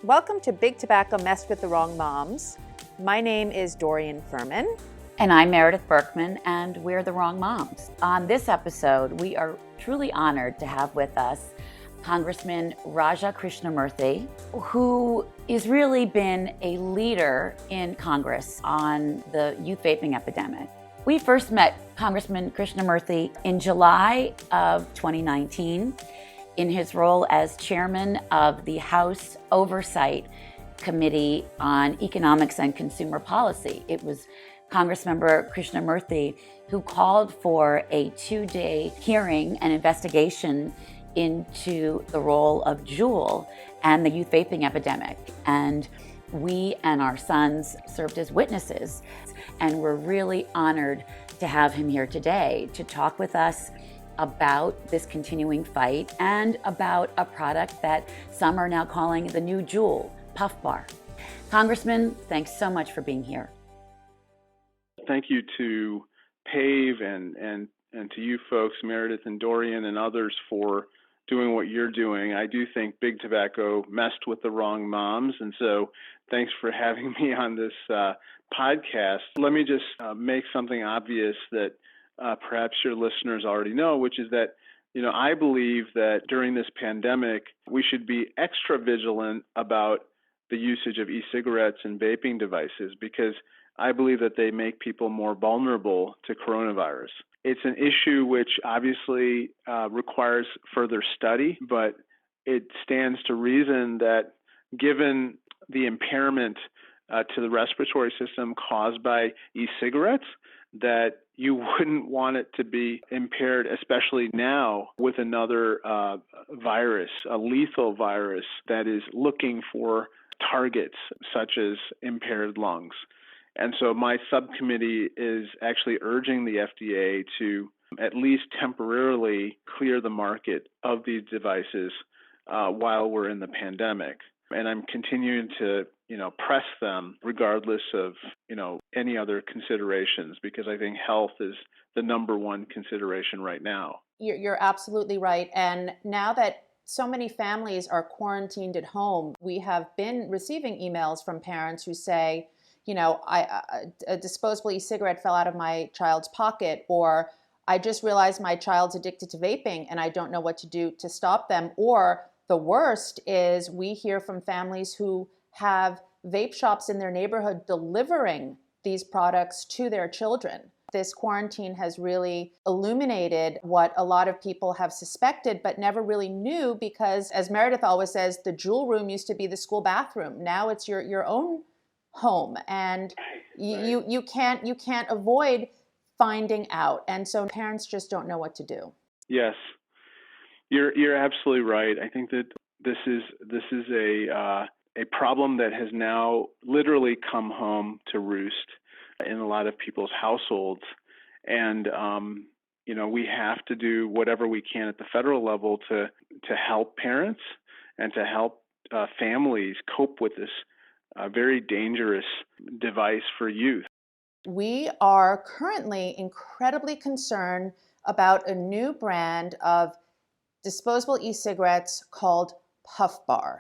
Welcome to Big Tobacco Messed with the Wrong Moms. My name is Dorian Fuhrman. And I'm Meredith Berkman, and we're the Wrong Moms. On this episode, we are truly honored to have with us Congressman Raja Krishnamoorthi, who has really been a leader in Congress on the youth vaping epidemic. We first met Congressman Krishnamoorthi in July of 2019 in his role as chairman of the House Oversight Committee on Economics and Consumer Policy. It was Congressmember Krishnamoorthi who called for a 2-day hearing and investigation into the role of Juul and the youth vaping epidemic. And we and our sons served as witnesses. And we're really honored to have him here today to talk with us about this continuing fight and about a product that some are now calling the new Juul, Puffbar. Congressman, thanks so much for being here. Thank you to PAVe and to you folks, Meredith and Dorian and others, for doing what you're doing. I do think Big Tobacco messed with the wrong moms, and so thanks for having me on this podcast. Let me just make something obvious that perhaps your listeners already know, which is that, I believe that during this pandemic, we should be extra vigilant about the usage of e-cigarettes and vaping devices, because I believe that they make people more vulnerable to coronavirus. It's an issue which obviously requires further study, but it stands to reason that given the impairment to the respiratory system caused by e-cigarettes, that you wouldn't want it to be impaired, especially now with another virus, a lethal virus that is looking for targets such as impaired lungs. And so my subcommittee is actually urging the FDA to at least temporarily clear the market of these devices while we're in the pandemic. And I'm continuing to, press them regardless of, any other considerations, because I think health is the number one consideration right now. You're absolutely right. And now that so many families are quarantined at home, we have been receiving emails from parents who say, a disposable e-cigarette fell out of my child's pocket, or I just realized my child's addicted to vaping and I don't know what to do to stop them. Or the worst is we hear from families who have vape shops in their neighborhood delivering these products to their children. This quarantine has really illuminated what a lot of people have suspected but never really knew, because, as Meredith always says, the Juul room used to be the school bathroom. Now it's your own home, and you can't avoid finding out, and so parents just don't know what to do. Yes, you're absolutely right. I think that this is a problem that has now literally come home to roost in a lot of people's households, and we have to do whatever we can at the federal level to help parents and to help families cope with this very dangerous device for youth. We are currently incredibly concerned about a new brand of disposable e-cigarettes called Puffbar.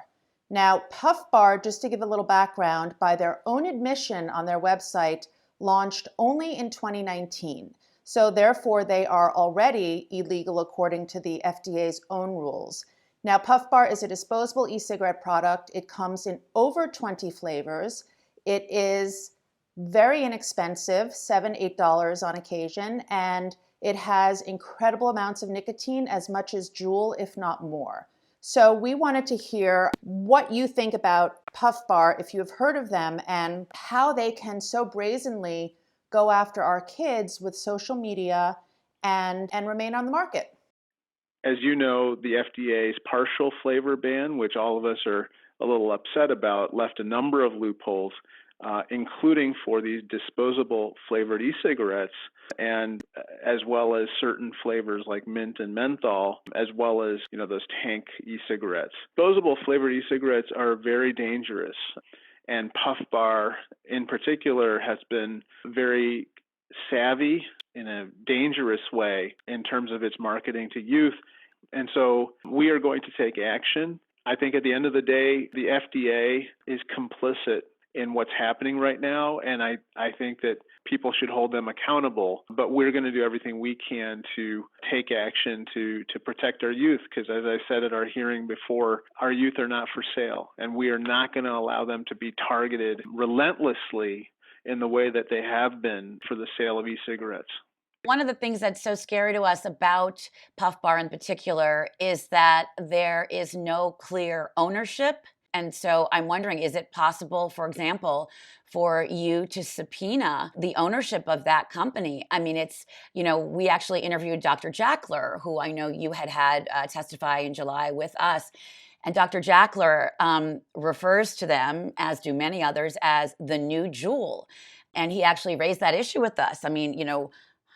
Now, Puffbar, just to give a little background, by their own admission on their website, launched only in 2019. So therefore, they are already illegal according to the FDA's own rules. Now, Puffbar is a disposable e-cigarette product. It comes in over 20 flavors. It is very inexpensive, $7, $8 on occasion, and it has incredible amounts of nicotine, as much as Juul, if not more. So we wanted to hear what you think about Puffbar, if you've heard of them, and how they can so brazenly go after our kids with social media and remain on the market. As you know, the FDA's partial flavor ban, which all of us are a little upset about, left a number of loopholes, including for these disposable flavored e-cigarettes, and as well as certain flavors like mint and menthol, as well as those tank e-cigarettes. Disposable flavored e-cigarettes are very dangerous, and Puffbar in particular has been very savvy in a dangerous way in terms of its marketing to youth. And so we are going to take action. I think at the end of the day, the FDA is complicit in what's happening right now, and I think that people should hold them accountable. But we're going to do everything we can to take action to protect our youth, because as I said at our hearing before, our youth are not for sale, and we are not going to allow them to be targeted relentlessly in the way that they have been for the sale of e-cigarettes. One of the things that's so scary to us about Puffbar in particular is that there is no clear ownership. And so I'm wondering, is it possible, for example, for you to subpoena the ownership of that company? I mean, we actually interviewed Dr. Jackler, who I know you had testify in July with us. And Dr. Jackler refers to them, as do many others, as the new jewel. And he actually raised that issue with us. I mean,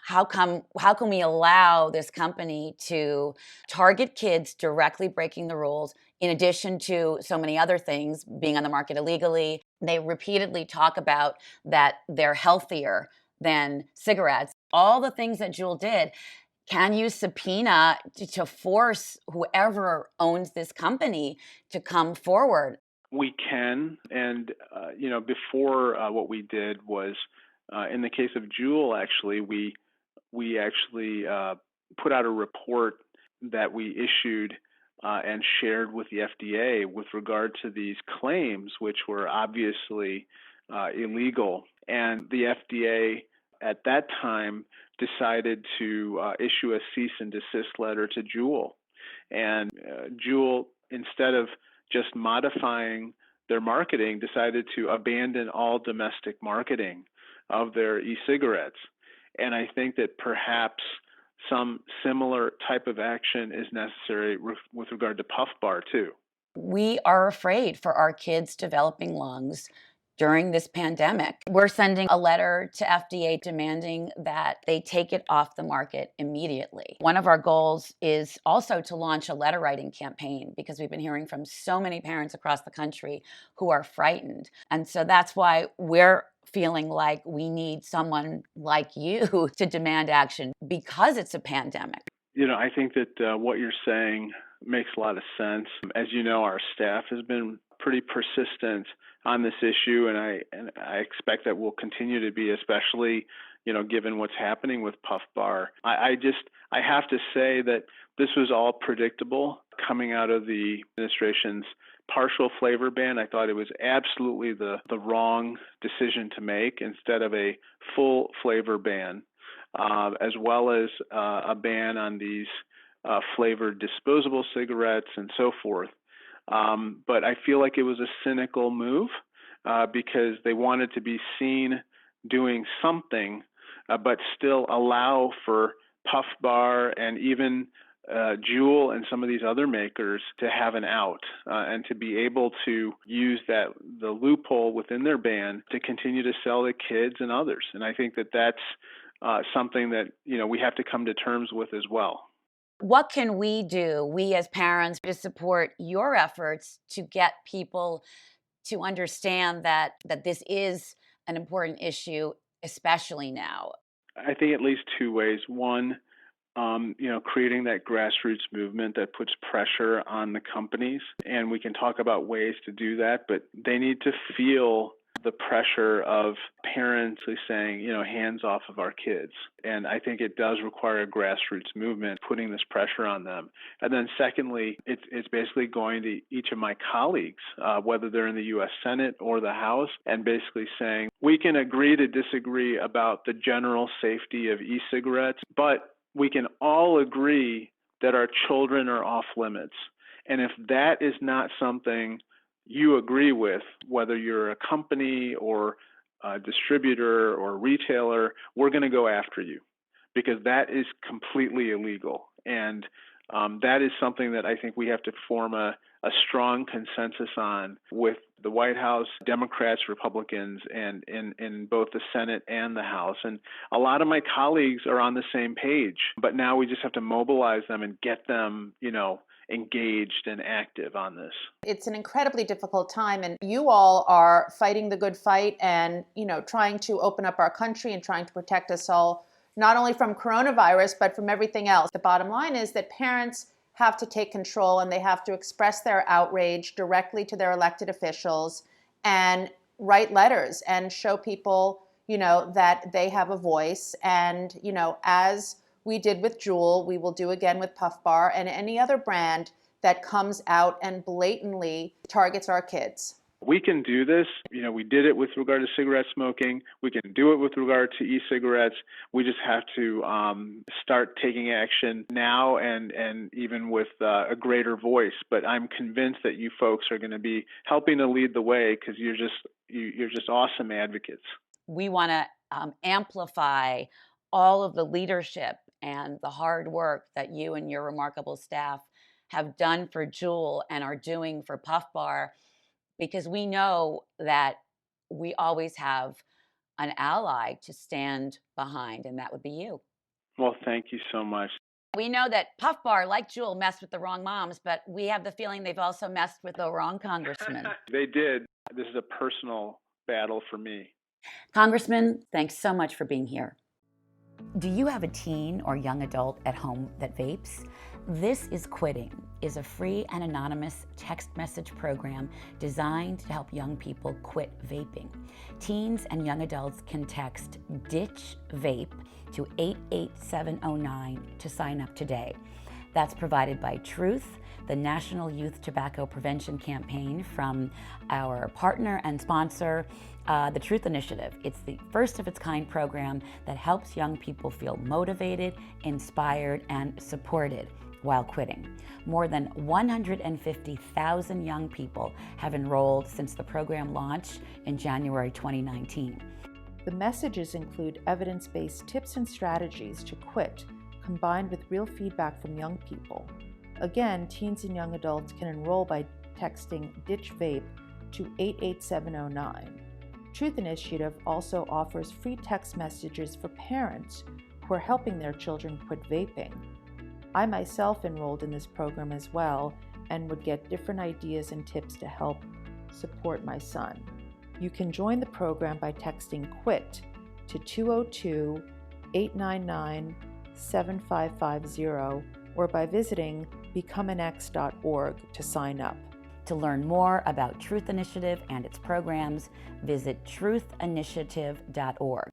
how can we allow this company to target kids directly breaking the rules, in addition to so many other things, being on the market illegally? They repeatedly talk about that they're healthier than cigarettes. All the things that Juul did. Can you subpoena to force whoever owns this company to come forward? We can, and before what we did was, in the case of Juul, actually, we actually put out a report that we issued and shared with the FDA with regard to these claims, which were obviously illegal. And the FDA at that time decided to issue a cease and desist letter to Juul. And Juul, instead of just modifying their marketing, decided to abandon all domestic marketing of their e-cigarettes. And I think that perhaps some similar type of action is necessary with regard to Puffbar too. We are afraid for our kids developing lungs during this pandemic. We're sending a letter to FDA demanding that they take it off the market immediately. One of our goals is also to launch a letter writing campaign, because we've been hearing from so many parents across the country who are frightened. And so that's why we're feeling like we need someone like you to demand action, because it's a pandemic. I think that what you're saying makes a lot of sense. As you know, our staff has been pretty persistent on this issue, and I expect that will continue to be, especially, given what's happening with Puffbar. I have to say that this was all predictable coming out of the administration's partial flavor ban. I thought it was absolutely the wrong decision to make, instead of a full flavor ban, as well as a ban on these flavored disposable cigarettes and so forth. But I feel like it was a cynical move because they wanted to be seen doing something, but still allow for Puffbar and even Juul and some of these other makers to have an out and to be able to use the loophole within their ban to continue to sell to kids and others. And I think that that's something that we have to come to terms with as well. What can we do, we as parents, to support your efforts to get people to understand that this is an important issue, especially now? I think at least two ways. One, creating that grassroots movement that puts pressure on the companies. And we can talk about ways to do that, but they need to feel the pressure of parents saying, hands off of our kids. And I think it does require a grassroots movement, putting this pressure on them. And then secondly, it's basically going to each of my colleagues, whether they're in the U.S. Senate or the House, and basically saying, we can agree to disagree about the general safety of e-cigarettes, but we can all agree that our children are off limits. And if that is not something you agree with, whether you're a company or a distributor or retailer, we're going to go after you, because that is completely illegal. And that is something that I think we have to form a strong consensus on with the White House, Democrats, Republicans, and in both the Senate and the House. And a lot of my colleagues are on the same page, but now we just have to mobilize them and get them, engaged and active on this. It's an incredibly difficult time, and you all are fighting the good fight and, trying to open up our country and trying to protect us all, not only from coronavirus, but from everything else. The bottom line is that parents have to take control and they have to express their outrage directly to their elected officials and write letters and show people, that they have a voice. And, as we did with Juul, we will do again with Puffbar and any other brand that comes out and blatantly targets our kids. We can do this. We did it with regard to cigarette smoking. We can do it with regard to e-cigarettes. We just have to start taking action now and even with a greater voice. But I'm convinced that you folks are going to be helping to lead the way because you're just awesome advocates. We want to amplify all of the leadership and the hard work that you and your remarkable staff have done for Juul and are doing for Puffbar, because we know that we always have an ally to stand behind, and that would be you. Well, thank you so much. We know that Puffbar, like Juul, messed with the wrong moms, but we have the feeling they've also messed with the wrong congressman. They did. This is a personal battle for me. Congressman, thanks so much for being here. Do you have a teen or young adult at home that vapes? This is Quitting is a free and anonymous text message program designed to help young people quit vaping. Teens and young adults can text DITCH VAPE to 88709 to sign up today. That's provided by Truth, the National Youth Tobacco Prevention Campaign, from our partner and sponsor, the Truth Initiative. It's the first of its kind program that helps young people feel motivated, inspired, and supported while quitting. More than 150,000 young people have enrolled since the program launched in January 2019. The messages include evidence-based tips and strategies to quit, combined with real feedback from young people. Again, teens and young adults can enroll by texting DITCH VAPE to 88709. Truth Initiative also offers free text messages for parents who are helping their children quit vaping. I myself enrolled in this program as well and would get different ideas and tips to help support my son. You can join the program by texting QUIT to 202-899-7550 or by visiting becomeanx.org to sign up. To learn more about Truth Initiative and its programs, visit truthinitiative.org.